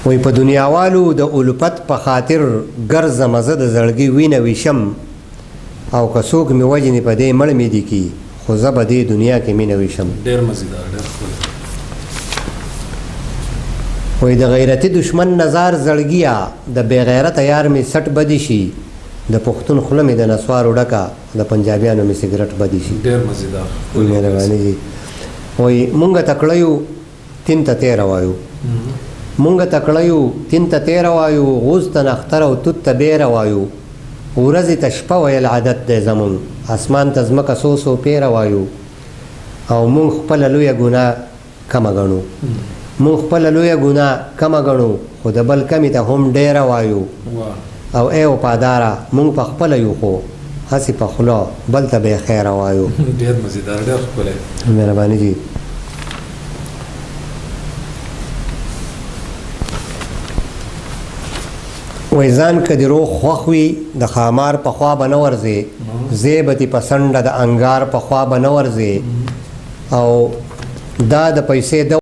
وای په دنیاوالو د الفت په خاطر ګرځم زه د زړګي وینه ویشم او که څوک مې وجنې په دې مړ مې دي کي خو زه به دې دنیا کې مینه ویشم. ډېر مزیدار ډېر ښکلی. وای د غیرتي دشمن نظر زړګیا د بې غیرته یار مې سټ بدی شي د پښتون خوله مې د نسوارو ډکه د پنجابیانو مې سګرټ بدی شي. ډېر مزیدار. مهرباني دي. وای مونږ تکړیو تین ته تیر وایو مونږ تکړیو تین ته تیر وایو غوز ته نختر او توت ته بیر وایو ورځې ته شپه ویل عادت دی زمون اسمان ته ځمکه څو څو پیر وایو او مونږ خپله لویه ګناه کمه ګڼو مونږ خپله لویه ګناه کمه ګڼو خو د بل کمې ته هم ډیره وایو او ای وفاداره مونږ په خپله یو خو هسې په خوله بل ته به یې خیره وایو. ډېر مزیدار ډېر ښکلی. مهرباني دي. وای ځان که د روغ خوښ وي د ښامار په خوا به نه ورځې ځې به دې په څنډه د انګار په خوا به نه ورځې او دا د پیسې